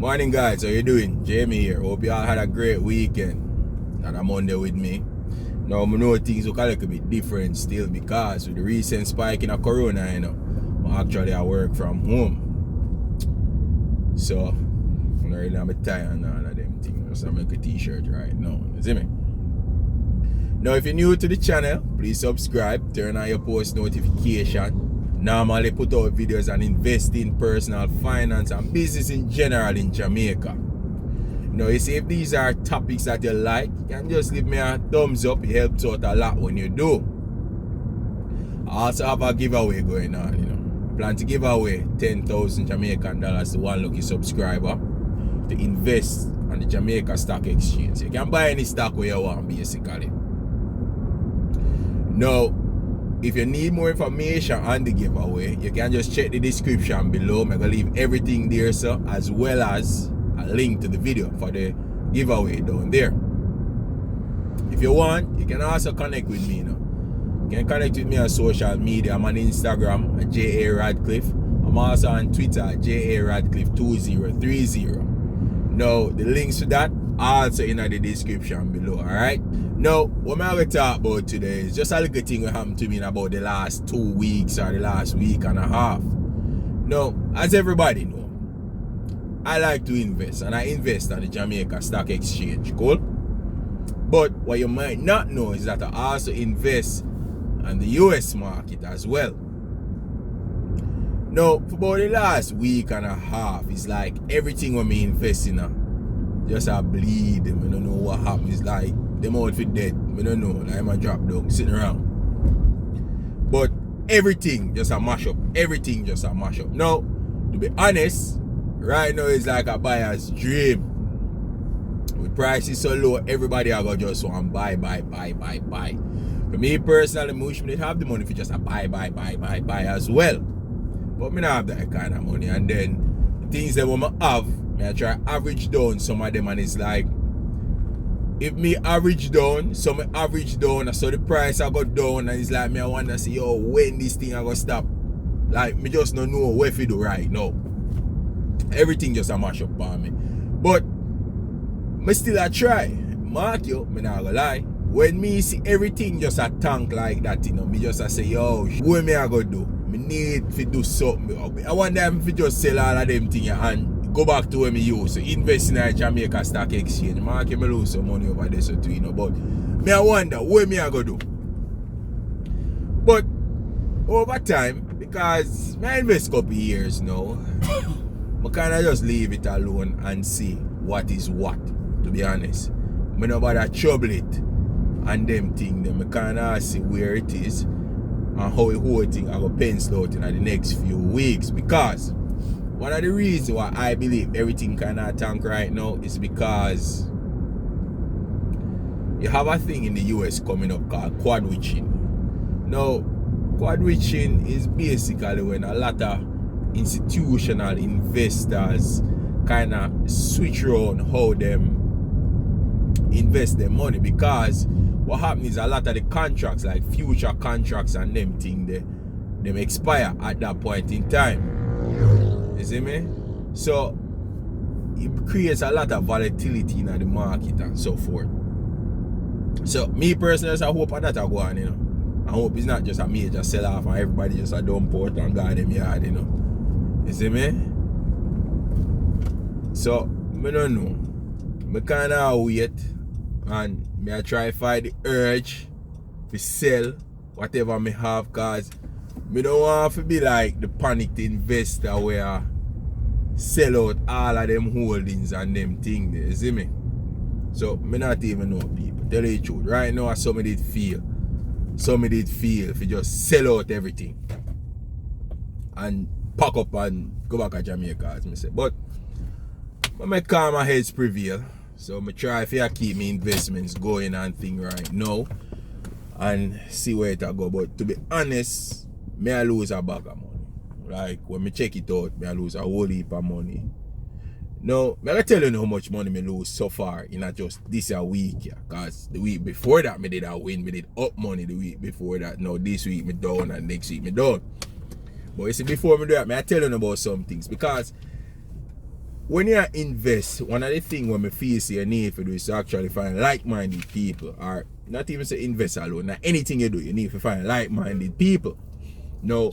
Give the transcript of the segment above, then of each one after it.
Morning guys, how you doing? Jamie here. Hope you all had a great weekend. And a Monday with me. Now I know things look a little bit different still because with the recent spike in a corona, I actually I work from home. So I'm not really have a tie and all of them things. So I make a t-shirt right now. You see me? Now if you're new to the channel, please subscribe, turn on your post notification. Normally put out videos and invest in personal finance and business in general in Jamaica. Now you see, if these are topics that you like, you can just leave me a thumbs up. It helps out a lot when you do. I also have a giveaway going on, I plan to give away 10,000 Jamaican dollars to one lucky subscriber to invest on the Jamaica Stock Exchange. You can buy any stock where you want basically. Now, if you need more information on the giveaway, you can just check the description below. I'm going to leave everything there, so as well as a link to the video for the giveaway down there. If you want, you can also connect with me. You can connect with me on social media. I'm on Instagram at JA Radcliffe. I'm also on Twitter at JA Radcliffe 2030. Now, the links to that are also in the description below, alright? Now, what I'm going to talk about today is just a little thing that happened to me in about the last 2 weeks or the last week and a half. Now, as everybody know, I like to invest, and I invest on the Jamaica Stock Exchange, cool? But what you might not know is that I also invest on the US market as well. Now, for about the last week and a half, it's like everything when me invest in just a bleed. I don't know what happens. It's like them out for dead. I don't know. Like I'm a drop down, sitting around. But everything just a mash up. Everything just a mash up. Now, to be honest, right now it's like a buyer's dream. With prices so low, everybody I got just want buy. For me personally, I wish me have the money for just a buy as well. But me not have that kind of money. And then the things that I have, I try average down some of them, and it's like if me average down, so me average down, so the price I go down, and it's like me I want to see when this thing I go stop. Like me just don't know what to do right now. Everything just a mash up on me. But me still I try. Mark you, me not gonna lie. When me see everything just a tank like that, me just a say, what me I go do? Me need to do something. I want them to just sell all of them things and go back to where me used to invest in a Jamaica Stock Exchange. Mark me lose some money over there, so too, but me I wonder what me I go do. But over time, because I invest a couple years now, I kind of just leave it alone and see what is what, to be honest. I don't bother trouble it and them things. I kind of see where it is and how the whole thing I go pencil out in the next few weeks. Because one of the reasons why I believe everything kind of tank right now is because you have a thing in the US coming up called quad witching. Now, quad witching is basically when a lot of institutional investors kind of switch around how them invest their money, because what happens is a lot of the contracts, like future contracts and them thing, them expire at that point in time. You see me? So it creates a lot of volatility in the market and so forth. So me personally, I hope that will go on, I hope it's not just a major sell off and everybody just a dump out and guard them yard, You see me? So I don't know. I kinda wait and I try to find the urge to sell whatever I have, cause I don't want to be like the panicked investor where sell out all of them holdings and them things, you see me? So I not even know people. Tell you the truth. Right now some did feel if you just sell out everything and pack up and go back to Jamaica, as I say. But I make calmer heads prevail. So I try to keep my investments going and thing right now and see where it go. But to be honest, I lose a bag of money. Like when I check it out, I lose a whole heap of money. Now, I tell you how much money I lose so far in just this week. Because the week before that, I did a win. I did up money the week before that. Now this week I down and next week I down. But you see, before I do that, I tell you about some things. Because when you invest, one of the things when me feel say you need to do is to actually find like-minded people, or not even say invest alone. Now anything you do, you need to find like-minded people. Now,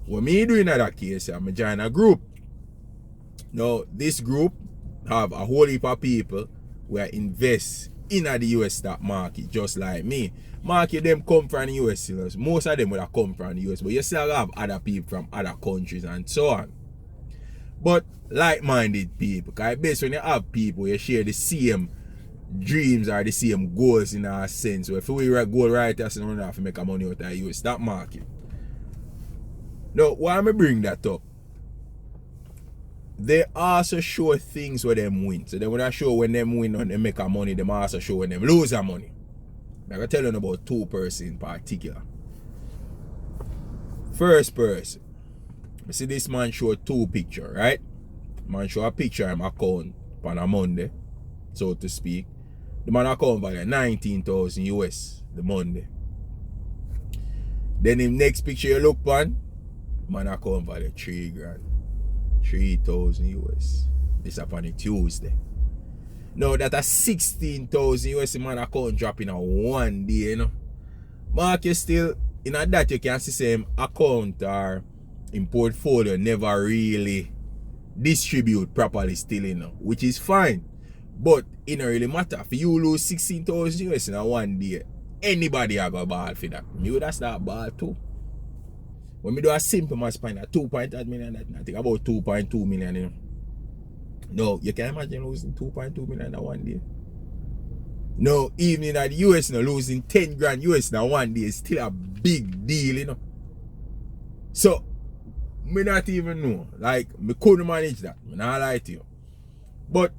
what me do in that case, I'm join a group. Now, this group have a whole heap of people where invest in the US stock market, just like me. Market them come from the US, you know. Most of them will have come from the US, but you still have other people from other countries and so on. But like-minded people, because based when you have people, you share the same dreams or the same goals in a sense. So if we go right, that's not enough to make a money out of the US stock market. Now, why am I bring that up? They also show things where them win. So they when I show when them win and they make a money, they also show when them lose their money. I'm going to tell you about two persons in particular. First person. You see this man show two pictures, right? Man show a picture of him account on a Monday, so to speak. The man account value 19,000 US the Monday. Then in next picture you look on, man account value 3 grand. 3,000 US. This upon a Tuesday. Now that a 16,000 US man account drop in a one day, you know. Mark you still in a that you can see same account or in portfolio never really distribute properly still, you know, which is fine. But it don't really matter. If you lose 16,000 US in a one day, anybody have a ball for that. Me would have start ball too. When we do a simple mass point at 2.8 million, I think about 2.2 million, you know. No, you can imagine losing 2.2 million in one day. No, even in the US, no, losing 10 grand US in one day is still a big deal, you know. So, me not even know. Like, me couldn't manage that. I not lie to you. But,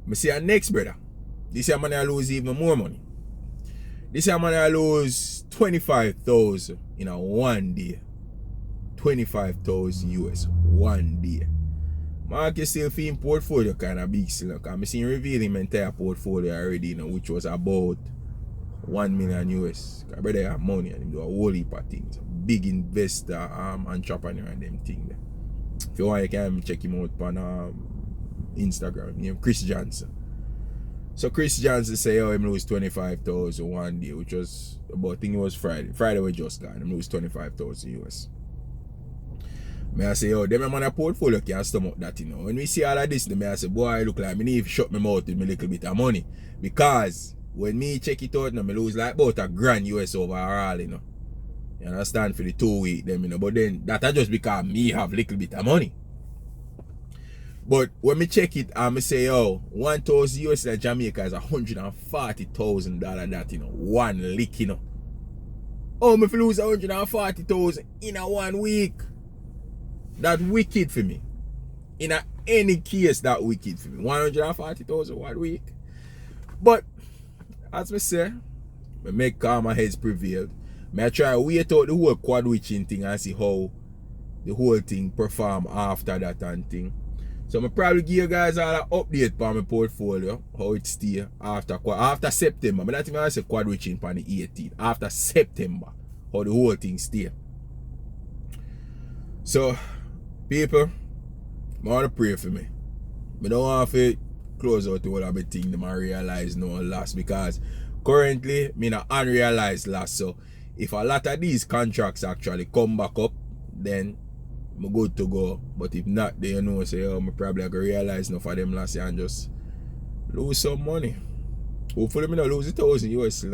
me see our next brother. This year man I lose even more money. This year man I lose 25,000 in a one day. 25,000 US one day. Market still feeling portfolio kind of big still. I'm seeing revealing my entire portfolio already, you know, which was about 1 million US. Because brother have money and do a whole heap of things. Big investor, entrepreneur and them things. If you want, you can check him out on Instagram. Name Chris Johnson. So Chris Johnson say, oh, him lose 25,000 one day, which was about, I think it was Friday. Friday was just gone. Him lose 25,000 US. Me I say, oh, them man a portfolio can stomach that, you know. When we see all of this, me I say, boy, I look like me need to shut my mouth with me little bit of money. Because when me check it out, me lose like about $1,000 US overall, you know. You understand, for the 2 weeks, them, you know. But then that just because me have little bit of money. But when me check it, I say, oh, 1,000 US in Jamaica is $140,000 that, you know, one lick, you know. Oh, me lose 140,000 in a 1 week. That wicked for me. In any case, that wicked for me. 140,000 1 week. But as I say, I make calmer heads prevail. I try wait out the whole quad witching thing and see how the whole thing perform after that and thing. So I probably give you guys all an update on my portfolio, how it stay after September. But not even I say quad witching on the 18th. After September, how the whole thing stay. So people, I want to pray for me. I don't want to close out the whole of the thing them and realize no loss, because currently I'm in an unrealized loss. So if a lot of these contracts actually come back up, then I'm good to go. But if not, then you know, say, oh, I'm probably going to realize enough of them last year and just lose some money. Hopefully I don't lose 1,000 US,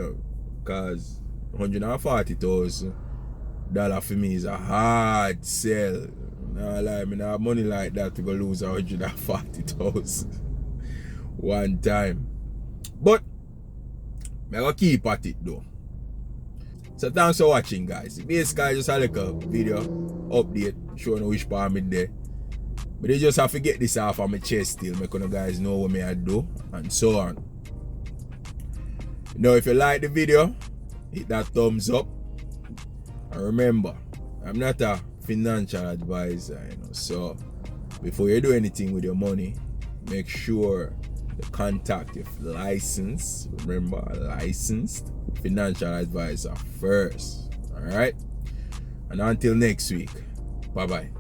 because $140,000 for me is a hard sell. Nah, like, I have money like that to go lose 140,000 one time. But I'm going to keep at it though. So thanks for watching, guys. Basically just a little video update showing which part I'm there. But they just have to get this off of my chest still, make you guys know what I do and so on. Now if you like the video, hit that thumbs up. And remember, I'm not a financial advisor, you know, so before you do anything with your money, make sure you contact your licensed, remember, a licensed financial advisor first. Alright? And until next week, bye bye.